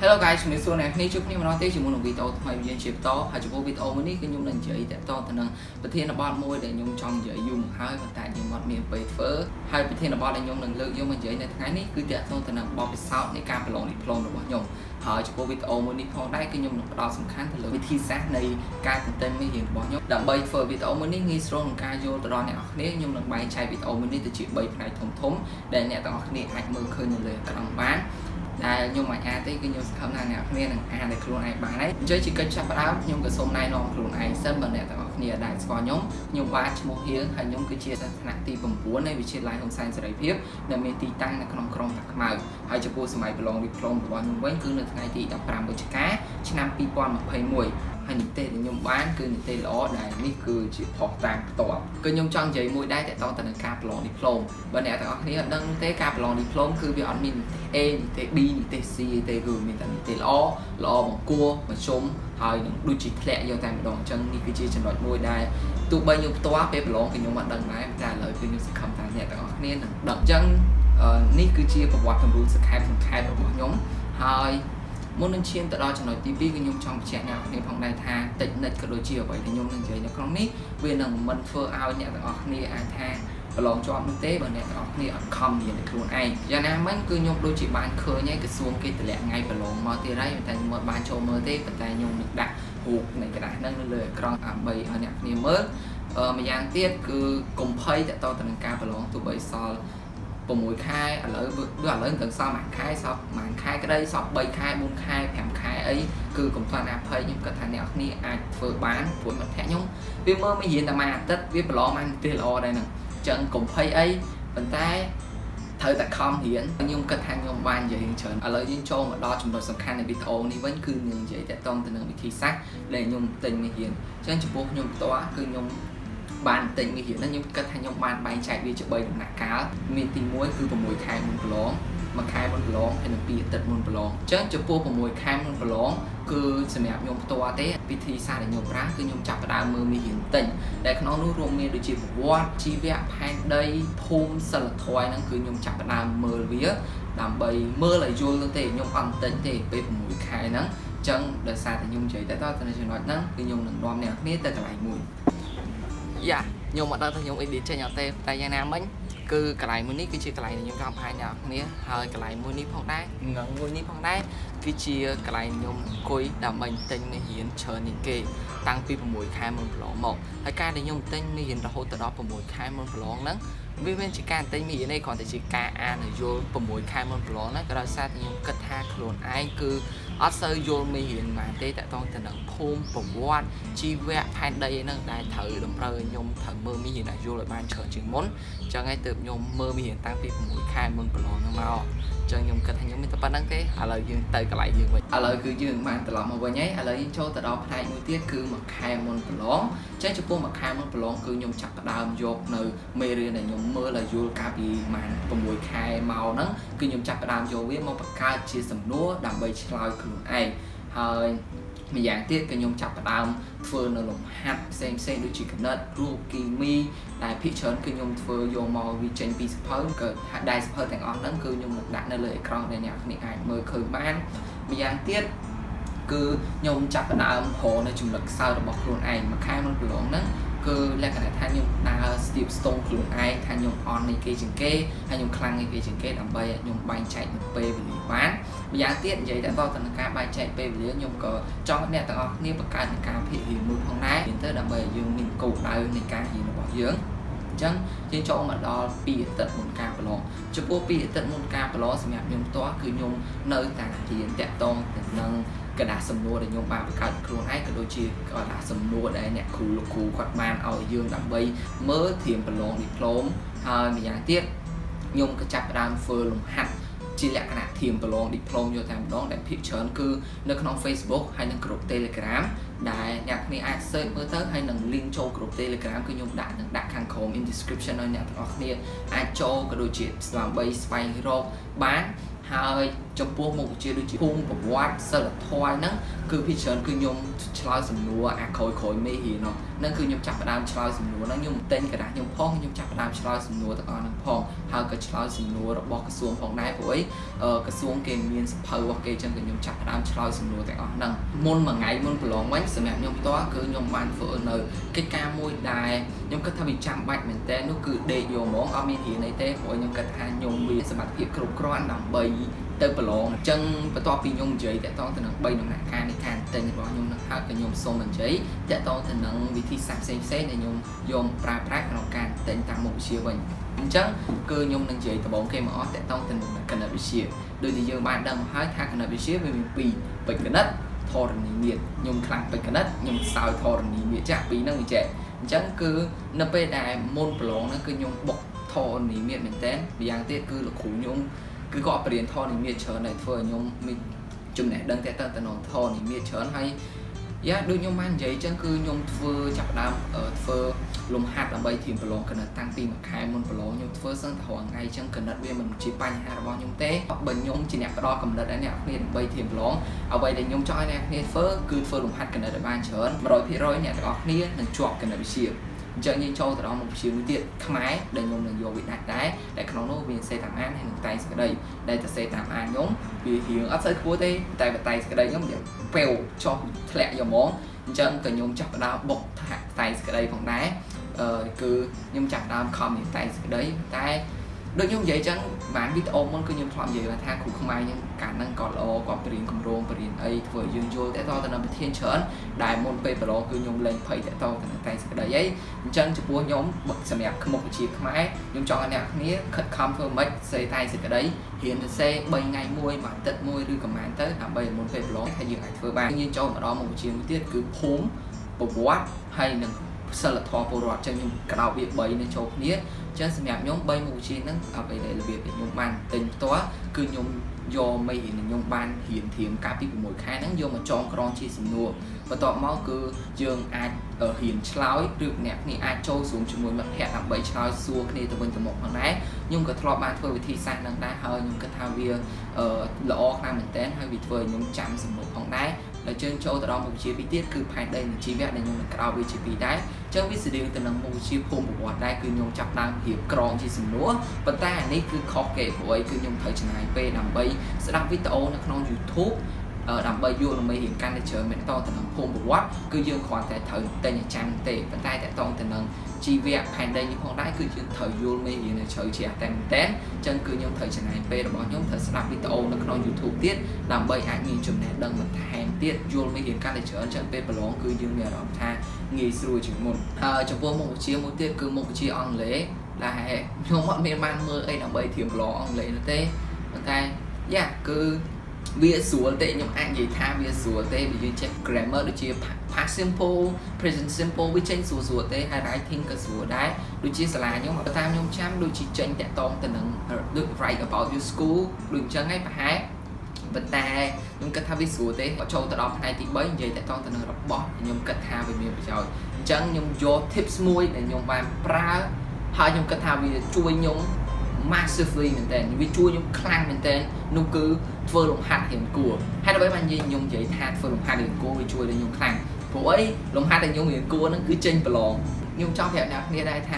Hello guys ជំរាបសួរអ្នកគ្នាជួបគ្នាម្ដងទៀតជាមួយនឹងវីដេអូថ្មីយើងជាបន្តហើយចំពោះវីដេអូមួយនេះគឺខ្ញុំនឹងនិយាយតាក់ទងទៅនឹងប្រធានបទមួយដែលខ្ញុំចង់និយាយយូរមកហើយប៉ុន្តែខ្ញុំអត់មានពេលធ្វើហើយប្រធានបទដែលខ្ញុំនឹងលើកយកមកនិយាយនៅថ្ងៃនេះគឺតាក់ទងទៅនឹងបទពិសោធន៍នៃការប្រឡងឌីប្លូមរបស់ខ្ញុំហើយចំពោះវីដេអូមួយនេះផងដែរគឺខ្ញុំនឹងផ្ដោតសំខាន់ទៅលើវិធីសាស្ត្រនៃការទន្ទឹងមេរៀនរបស់ខ្ញុំដើម្បីធ្វើវីដេអូមួយនេះងាយស្រួលក្នុងការយល់ទៅដល់អ្នកនរគ្នាខ្ញុំនឹងបែងចែកវីដេអូមួយនេះទៅជា3ផ្នែកធំៗដែលអ្នកទាំងអស់គ្នាអាចមើលឃើញនៅលើអេក្រង់បានដែលខ្ញុំមិនអាចទេគឺខ្ញុំសង្ឃឹមថាអ្នកគ្នានឹងអានឲ្យខ្លួនឯងបានហើយអញ្ចឹងជាកិច្ចចាប់ផ្ដើមខ្ញុំក៏សូមណែនាំខ្លួនឯងសិនបើអ្នកទាំងអស់គ្នាដែលស្គាល់ខ្ញុំបាទឈ្មោះហៀងហើយខ្ញុំគឺជាសិស្សថ្នាក់ទី9នៃវិទ្យាល័យហ៊ុនសែនសេរីភាពដែលមានទីតាំងនៅក្នុងក្រុងតាខ្មៅហើយចំពោះសម័យប្រឡងឌីប្លូមរបស់ខ្ញុំវិញគឺនៅថ្ងៃទី15វិច្ឆិកាឆ្នាំ2021ហើយនីតិដែលខ្ញុំបានគឺនីតិល្អដែលនេះគឺជាផុសតាមផ្ទាល់គឺខ្ញុំចង់និយាយមួយដែរតទៅទៅនឹងការប្រឡងឌីប្លូមបើអ្នកទាំងអស់គ្នាអត់ដឹងទេការប្រឡងឌីប្លូមគឺវាអត់មាននីតិ A នីតិ B នីតិ C ទេគឺមានតែនីតិល្អបង្គាមជ្ឈុំហើយនឹងដូចជាធ្លាក់យកតែម្ដងអញ្ចឹងនេះគឺជាចំណុចមួយដែលទោះបីខ្ញុំផ្ទាល់ពេលប្រឡងគឺខ្ញុំអត់ដឹងដែរតែឥឡូវគឺខ្ញុំសង្ឃឹមថាអ្នកទាំងអស់គ្នានឹងដឹងអញ្ចឹងនេះគឺជាប្រវត្តិគំរូសង្ខេបរបស់ខ្ញុំហើយមុននឹងឈានទៅដល់ចំណុចទី2គឺខ្ញុំចង់បញ្ជាក់អ្នកនរគ្នាផងដែរថាតិចនិចក៏ដូចជាអ្វីដែលខ្ញុំនឹងនិយាយនៅក្នុងនេះវានឹងមិនធ្វើឲ្យអ្នកទាំងអស់គ្នាអាចថាប្រឡងជាប់នោះទេបើអ្នកទាំងអស់គ្នាអត់ខំរៀនតែខ្លួនឯងយ៉ាងណាមិញគឺខ្ញុំដូចជាបានឃើញហើយក្រសួងគេតម្លាក់ថ្ងៃប្រឡងមកទៀតហើយតែខ្ញុំមិនបានចូលមើលទេប៉ុន្តែខ្ញុំនឹងដាក់រូបនៃกระดาษហ្នឹងនៅលើអេក្រង់ដើម្បីឲ្យអ្នកគ្នាមើលម្យ៉ាងទៀតគឺកុំភ័យតទៅនឹងការប្រឡងទោះបីសល់6ខែឥឡូវទាំងសល់មួយខែសល់មួយខែក្តីសល់3ខែ4ខែ5ខែអីគឺកុំខ្វល់អាភ័យខ្ញុំគិតថាអ្នកគ្នាអាចធ្វើបានព្រោះមិត្តភក្តិខ្ញុំវាមើលមិនរៀនតែមួយអាទិត្យវាប្រឡងបានទេល្អដែរហ្នឹងអញ្ចឹងកុំភ័យអីប៉ុន្តែត្រូវតែខំរៀនខ្ញុំគិតថាខ្ញុំបាននិយាយច្រើនឥឡូវយើងចូលមកដល់ចំណុចសំខាន់នៃវីដេអូនេះវិញគឺនឹងនិយាយតាក់ទងទៅនឹងវិធីសាស្ត្រដែលខ្ញុំទិញមេរៀនអញ្ចឹងចំពោះខ្ញុំផ្ទាល់គឺខ្ញុំបានទិញមេរៀនហ្នឹងខ្ញុំគិតថាខ្ញុំបានបែងចែកវាជា3ដំណាក់កាលមានទី1គឺ6ខែមុនប្រឡង1ខែមុនប្រឡងហើយនិង2អាទិត្យមុនប្រឡងអញ្ចឹងចំពោះ6ខែមុនប្រឡងគឺសម្រាប់ខ្ញុំផ្ទាល់ទេវិធីសាស្ត្រដែលខ្ញុំប្រើគឺខ្ញុំចាប់ផ្ដើមមើលមេរៀនទិញដែលក្នុងនោះរួមមានដូចជាប្រវត្តិជីវៈផែនដីភូមិសិលធម៌ហ្នឹងគឺខ្ញុំចាប់ផ្ដើមមើលវាដើម្បីមើលឲ្យយល់ទៅទេខ្ញុំអត់ទិញទេពេល6ខែហ្នឹងអញ្ចឹងដោយសារតែខ្ញុំនិយាយទៅចំណុចហ្នឹងគឺខ្ញុំនឹងនាំអ្នកគ្នាទៅកន្លែងមួយយ៉ាខ្ញុំអត់ដឹងថាខ្ញុំ edit ចេញអត់ទេតែយ៉ាងណាមិញគឺកន្លែងមួយនេះគឺជាកន្លែងដែលខ្ញុំចង់បង្ហាញអ្នកគ្នាហើយកន្លែងមួយនេះផងដែរមួយនេះផងដែរគឺជាកន្លែងខ្ញុំអង្គុយដើម្បីទិញមេរៀនច្រើនជាងគេតាំងពី6ខែមុនប្រឡងមកហើយការដែលខ្ញុំទិញមេរៀនរហូតដល់6ខែមុនប្រឡងហ្នឹងវាមានជាការទិញមេរៀននេះគ្រាន់តែជាការអានយល់6ខែមុនប្រឡងហ្នឹងក៏ដោយសារតែខ្ញុំគិតថាខ្លួនឯងគឺអត់សូវយល់មេរៀនមកទេតកតងទៅនឹងភូមិប្រវត្តិជីវៈផែនដីអីហ្នឹងដែលត្រូវតម្រូវឲ្យខ្ញុំត្រូវមើលមេរៀនឲ្យយល់ឲ្យបានច្រើនជាងមុនអញ្ចឹងហើយទើបខ្ញុំមើលមេរៀនតាំងពី6ខែមុនប្រឡងហ្នឹងមកអញ្ចឹងខ្ញុំគិតថាខ្ញុំមានតែប៉ុណ្្នឹងទេឥឡូវយើងទៅកន្លែងយើងវិញឥឡូវគឺយើងបានត្រឡប់មកវិញហើយឥឡូវយើងចូលទៅដល់ផ្នែកមួយទៀតគឺ1ខែមុនប្រឡងអញ្ចឹងចំពោះ1ខែមុនប្រឡងគឺខ្ញុំចាប់ផ្ដើមយកនៅមេរៀនដែលខ្ញុំមើលឲ្យយល់កាលពី6ខែមកហ្នឹងគឺខ្ញុំចាប់ផ្ដើមយកវាមកបង្កើតជាសំណួរដើម្បីឆ្លើយខ្លួនឯងហើយម្យ៉ាងទៀតគឺខ្ញុំចាប់ផ្ដើមធ្វើនៅលំហាត់ផ្សេងដូចជាគណិតរូបគីមីដែលភាគច្រើនគឺខ្ញុំធ្វើយកមកវាចេញពីសៀវភៅក៏ដែលសៀវភៅទាំងអស់ហ្នឹងគឺខ្ញុំនឹងដាក់នៅលើអេក្រង់ដែលអ្នកគ្នាអាចមើលឃើញបានម្យ៉ាងទៀតគឺខ្ញុំចាប់ផ្ដើមរកនៅចំណុចខ្សោយរបស់ខ្លួនឯងមួយខែមុនប្រឡងហ្នឹងគឺលក្ខណៈថាខ្ញុំដើរស្ទាបស្ទង់ខ្លួនឯងថាខ្ញុំអន់នៃគេជាងគេហើយខ្ញុំខ្លាំងនៃគេជាងគេដើម្បីឲ្យខ្ញុំបែងចែកនៅពេលវេលាបានម្យ៉ាងទៀតនិយាយតែតទៅនឹងការបែងចែកពេលវេលាខ្ញុំក៏ចង់អ្នកទាំងអស់គ្នាបង្កើតនៃការភាគរៀនមួយផងដែរទៅដើម្បីឲ្យយើងមានគោលដៅនៃការរៀនរបស់យើងអញ្ចឹងយើងចូលមកដល់2អាទិត្យមុនការប្រឡងចំពោះ2អាទិត្យមុនការប្រឡងសម្រាប់ខ្ញុំផ្ទាល់គឺខ្ញុំនៅតែរៀនតាក់ទងទៅនឹងกระดาษសំណួរដែលខ្ញុំបានបង្កើតខ្លួនឯងក៏ដូចជាกระดาษសំណួរដែលអ្នកគ្រូលោកគ្រូគាត់បានឲ្យយើងដើម្បីមើលត្រៀមប្រឡងឌីប្លូមហើយម្យ៉ាងទៀតខ្ញុំក៏ចាប់ផ្ដើមធ្វើលំហាត់ជាលក្ខណៈត្រៀមប្រឡងឌីប្លូមយកតែម្ដងដែលភាគច្រើនគឺនៅក្នុង Facebook ហើយនិងក្រុម Telegram ដែលអ្នកគ្នាអាច search មើលទៅហើយនឹង link ចូលក្រុម Telegram គឺខ្ញុំដាក់ខាងក្រោម in description ឲ្យអ្នកទាំងអស់គ្នាអាចចូលក៏ដូចជាដើម្បីស្វែងរកបានហើយ ចំពោះមុខវិជ្ជាដូចជាភូមិប្រវត្តិសិលធម៌ហ្នឹងគឺភាគច្រើនគឺខ្ញុំឆ្លើយសំណួរអាក្រោយមេរៀនហ្នឹងគឺខ្ញុំចាប់ផ្ដើមឆ្លើយសំណួរហ្នឹងខ្ញុំទិញกระดาษខ្ញុំផងខ្ញុំចាប់ផ្ដើមឆ្លើយសំណួរទាំងអស់ហ្នឹងផងហើយក៏ឆ្លើយសំណួររបស់ក្រសួងផងដែរព្រោះអីក្រសួងគេមានសភៅរបស់គេអញ្ចឹងគឺខ្ញុំចាប់ផ្ដើមឆ្លើយសំណួរទាំងអស់ហ្នឹងមុនមួយថ្ងៃមុនប្រឡងវិញសម្រាប់ខ្ញុំផ្ទាល់គឺខ្ញុំបានធ្វើនៅកិច្ចការមួយដែលខ្ញុំគិតថាវាចាំបាច់មែនតើនោះគឺដេកយកហ្មងអត់មានរៀនអីទេព្រោះខ្ញុំគិតថាខ្ញុំមានសមត្ថភាពគ្រប់គ្រាន់ដើម្បីទៅប្រឡងអញ្ចឹងបន្ទាប់ពីខ្ញុំនិយាយតាក់ទងទៅនឹង3ដំណាក់កាលនៃការទិញរបស់ខ្ញុំនឹងហើយក៏ខ្ញុំសូមនិយាយតាក់ទងទៅនឹងវិធីសាស្ត្រផ្សេងៗដែលខ្ញុំយកប្រើប្រាស់ក្នុងការទិញតាមមុខវិជ្ជាវិញអញ្ចឹងគឺខ្ញុំនឹងនិយាយដំបូងគេមកអស់តាក់ទងទៅនឹងគណិតវិទ្យាដូចដែលយើងបានដឹងមកហើយថាគណិតវិទ្យាវាមាន2បេក្ខគណិតធរណីមាត្រខ្ញុំខ្លាំងបេក្ខគណិតខ្ញុំសោយធរណីមាត្រចាក់ពីរហ្នឹងវាចេះអញ្ចឹងគឺនៅពេលដែលមុនប្រឡងហ្នឹងគឺខ្ញុំបុកធរណីមាត្រមែនតើម្យ៉ាងទៀតគឺលោកគ្រូខ្ញុំគឺគាត់បរៀនធរណីមាត្រច្រើនហើយធ្វើឲ្យខ្ញុំមានចំណេះដឹងតាក់ទងទៅនឹងធរណីមាត្រច្រើនហើយយ៉ាដូចខ្ញុំបាននិយាយអញ្ចឹងគឺខ្ញុំធ្វើចាប់ផ្ដើមធ្វើលំហាត់ដើម្បីធៀបប្រឡងគណិតតាំងពីមួយខែមុនប្រឡងខ្ញុំធ្វើសឹងតែរាល់ថ្ងៃអញ្ចឹងគណិតវាមិនជាបញ្ហារបស់ខ្ញុំទេបើខ្ញុំជាអ្នកផ្ដល់កំណត់ឲ្យអ្នកគ្នាដើម្បីធៀបប្រឡងអ្វីដែលខ្ញុំចង់ឲ្យអ្នកគ្នាធ្វើគឺធ្វើលំហាត់គណិតឲ្យបានច្រើន 100% អ្នកទាំងអស់គ្នានឹងជាប់គណិតវិទ្យាអញ្ចឹងយើងចូលទៅដល់មុខវិជ្ជាមួយទៀតខ្មែរដែលខ្ញុំនឹងយកវាដាក់ដែរតែក្នុងនោះវាសេតាមអានហើយនឹងតែសេចក្តីដែលតែសេតាមអានខ្ញុំវារៀងអត់សូវខ្ពស់ទេតែតែសេចក្តីខ្ញុំពេលចោះធ្លាក់យកហ្មងអញ្ចឹងក៏ខ្ញុំចាប់ផ្ដើមបុកតែសេចក្តីផងដែរគឺខ្ញុំចាប់ផ្ដើមខំនិយាយតែសេចក្តីតែដូចខ្ញុំនិយាយអញ្ចឹងបានវីដេអូមុនគឺខ្ញុំធ្លាប់និយាយថាគ្រូខ្មែរខ្ញុំកាលហ្នឹងក៏ល្អគាត់បរៀនគម្រោងបរៀនអីធ្វើឲ្យយើងយល់តែតទៅនឹងប្រធានច្រើនដែលមុនពេលប្រឡងគឺខ្ញុំលែងភ័យតែតទៅនឹងតែសេចក្តីអីអញ្ចឹងចំពោះខ្ញុំសម្រាប់មុខវិជ្ជាខ្មែរខ្ញុំចង់ឲ្យអ្នកគ្នាខិតខំធ្វើម៉េចសេតែសេចក្តីរៀនទៅសេ3ថ្ងៃមួយមួយអាទិត្យមួយឬប្រហែលទៅដើម្បីមុនពេលប្រឡងថាយើងអាចធ្វើបានយើងចូលមកដល់មុខវិជ្ជាមួយទៀតគឺភូមិប្រវត្តិហើយនឹងសិលធម៌ពលរដ្ឋអញ្ចឹងខ្ញុំក្តោបវា3នៅចូលគ្នាអញ្ចឹងសម្រាប់ខ្ញុំ3មុខវិជ្ជាហ្នឹងអ្វីដែលរបៀបខ្ញុំបានទិញផ្ទាល់គឺខ្ញុំយកមេរៀនខ្ញុំបានរៀនធៀមកាលពី6ខែហ្នឹងយកមកចងក្រងជាសំណួរបន្ទាប់មកគឺយើងអាចរៀនឆ្លើយឬអ្នកគ្នាអាចចូលរួមជាមួយមិត្តភ័ក្តិដើម្បីឆ្លើយសួរគ្នាទៅវិញទៅមកផងដែរខ្ញុំក៏ធ្លាប់បានធ្វើវិធីសាស្ត្រហ្នឹងដែរហើយខ្ញុំគិតថាវាល្អខ្លាំងមែនទែនហើយវាធ្វើឲ្យខ្ញុំចាំសំណួរផងដែរแล้วយើងចូលទៅដល់មុខវិជ្ជាពីរទៀតគឺផែនដីនិងជីវៈដែលខ្ញុំនឹងក្រោបវាជាពីរដែរអញ្ចឹងវាស្តៀងទៅនឹងមុខវិជ្ជាភូមិប្រវត្តិដែរគឺខ្ញុំចាប់ដើមរៀបក្រងជាសំណួរប៉ុន្តែអានេះគឺខុសគេព្រោះគឺខ្ញុំត្រូវចំណាយពេលដើម្បីស្ដាប់វីដេអូនៅក្នុង YouTube ដើម្បីយល់មេរៀនកាន់តែច្រើនមែនតើទៅនឹងភូមិប្រវត្តិគឺយើងគ្រាន់តែត្រូវតែញចាំទេប៉ុន្តែតកតងទៅនឹងជីវៈផែនដីនេះផងដែរគឺយើងត្រូវយល់មេរៀននៅជ្រៅជ្រះតែមែនតើអញ្ចឹងគឺខ្ញុំត្រូវចំណាយពេលរបស់ខ្ញុំត្រូវស្ដាប់វីដេអូនៅក្នុង YouTube ទៀតដើម្បីអាចមានចំណេះដឹងបន្ថែមទៀតយល់មេរៀនកាន់តែច្រើនអញ្ចឹងពេលប្រឡងគឺយើងមានអារម្មណ៍ថាងាយស្រួលជាងមុនហើយចំពោះមុខវិជ្ជាមួយទៀតគឺមុខវិជ្ជាអង់គ្លេសដែលខ្ញុំអត់មានបានមើលអីដើម្បីធៀបប្រឡងអង់គ្លេសនោះទេប៉ុន្តែយ៉ាគឺវាស្រួលទេខ្ញុំអាចនិយាយថាវាស្រួលទេវាយើងចេះ grammar ដូចជា past simple present simple វាចេញស្រួលទេហើយ writing ក៏ស្រួលដែរដូចជាសាលាខ្ញុំតាមខ្ញុំចាំដូចជាចេញតាក់ទងទៅនឹង write about your school ដូចអញ្ចឹងឯងប្រហែលប៉ុន្តែខ្ញុំគិតថាវាស្រួលទេបើចូលទៅដល់ផ្នែកទី3និយាយតាក់ទងទៅនឹងរបស់ខ្ញុំគិតថាវាមានប្រយោជន៍អញ្ចឹងខ្ញុំយក tips មួយដែលខ្ញុំបានប្រើហើយខ្ញុំគិតថាវាជួយខ្ញុំmassively មែនតើវាជួយខ្ញុំខ្លាំងមែនតើនោះគឺធ្វើលំហាត់រៀនគួរហើយដើម្បីបានខ្ញុំនិយាយថាធ្វើលំហាត់រៀនគួរវាជួយដល់ខ្ញុំខ្លាំងព្រោះអីលំហាត់ដែលខ្ញុំរៀនគួរហ្នឹងគឺចេញប្រឡងខ្ញុំចង់ប្រាប់អ្នកគ្នាដែរថ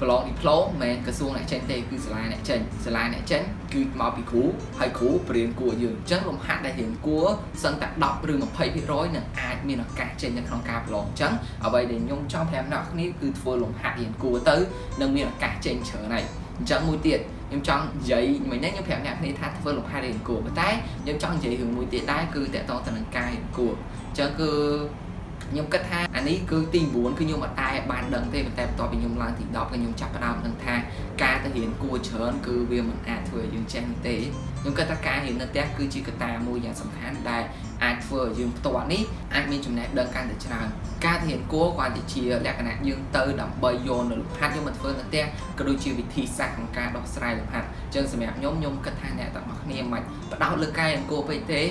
ាប្រឡងឌីប្លូមមិនមែនក្រសួងអ្នកចេញទេគឺសាលាអ្នកចេញគឺមកពីគ្រូហើយគ្រូបរៀនគួរយើងអញ្ចឹងលំហាត់ដែលរៀនគួរសឹងតែ10ឬ20%នឹងអាចមានឱកាសចេញនៅក្នុងការប្រឡងអញ្ចឹងអ្វីដែលខ្ញុំចង់ប្រាប់អ្នកគ្នាគឺធ្វើលំហាត់រៀនគួរទៅនឹងមានឱកាសចេញច្រើនហើយអញ្ចឹងមួយទៀតខ្ញុំចង់និយាយមិញនេះខ្ញុំប្រាប់អ្នកគ្នាថាធ្វើលំហាត់រៀនគួរប៉ុន្តែខ្ញុំចង់និយាយរឿងមួយទៀតដែរគឺតកតងទៅនឹងការរៀនគួរអញ្ចឹងគឺខ្ញុំគិតថាអានេះគឺទី9គឺខ្ញុំអត់ដែរបានដឹងទេប៉ុន្តែបន្ទាប់ពីខ្ញុំឡើងទី10គឺខ្ញុំចាប់ផ្ដើមដឹងថាការទៅរៀនគួរច្រើនគឺវាមិនអាចធ្វើឲ្យយើងចេះទេខ្ញុំគិតថាការរៀននៅផ្ទះគឺជាកត្តាមួយយ៉ាងសំខាន់ដែលអាចធ្វើឲ្យយើងផ្ទាល់នេះអាចមានចំណេះដឹងកាន់តែច្រើនការរៀនគួរគាត់ជាលក្ខណៈយើងទៅដើម្បីយកនៅលំហាត់យើងមកធ្វើនៅផ្ទះក៏ដូចជាវិធីសាស្ត្រក្នុងការដោះស្រាយលំហាត់អញ្ចឹងសម្រាប់ខ្ញុំគិតថាអ្នកទាំងអស់គ្នាមិនបដោតលើការរៀនគួរពេកទេ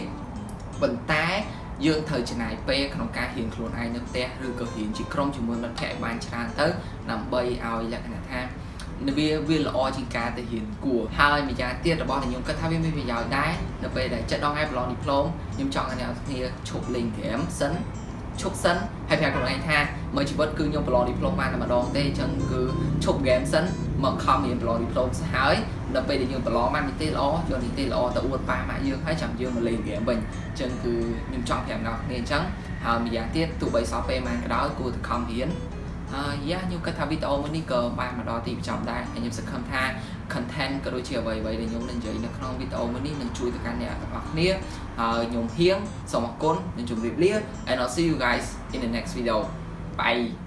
ប៉ុន្តែយើងត្រូវចំណាយពេលក្នុងការរៀនខ្លួនឯងនៅផ្ទះឬក៏រៀនជាក្រុមជាមួយមិត្តភ័ក្តិឲ្យបានច្រើនទៅដើម្បីឲ្យលក្ខណៈថា វាល្អជាងការទៅរៀនគួរហើយម្យ៉ាងទៀតរបស់ខ្ញុំគិតថាវាមានប្រយោជន៍ដែរនៅពេលដែលចិត្តដងឯប្រឡងឌីប្លូមខ្ញុំចង់ឲ្យអ្នកនរគ្នាឈប់លេងហ្គេមសិនឈប់សិនហើយប្រាប់ខ្លួនឯងថាមើលជីវិតគឺខ្ញុំប្រឡងឌីប្លូមបានតែម្ដងទេអញ្ចឹងគឺឈប់ហ្គេមសិនមកខំរៀនប្រឡងឌីប្លូមទៅហើយដល់ពេលដែលយើងប្រឡងបាននីតិល្អយកនីតិល្អទៅអួតប៉ាម៉ាក់យើងហើយចាំយើងមកលេងហ្គេមវិញអញ្ចឹងគឺខ្ញុំចង់ប្រាប់អ្នកនរគ្នាអញ្ចឹងហើយម្យ៉ាងទៀតទោះបីសោះពេលម៉ានក៏ដោយគួរតែខំរៀនខ្ញុំគិតថាវីដេអូមួយនេះក៏បានមកដល់ទីបញ្ចប់ដែរហើយខ្ញុំសង្ឃឹមថា content ក៏ដូចជាអ្វីៗដែលខ្ញុំនឹងនិយាយនៅក្នុងវីដេអូមួយនេះនឹងជួយទៅកាន់អ្នកទាំងអស់គ្នាហើយខ្ញុំហៀងសូមអរគុណនិងជម្រាបលា and I'll see you guys in the next video bye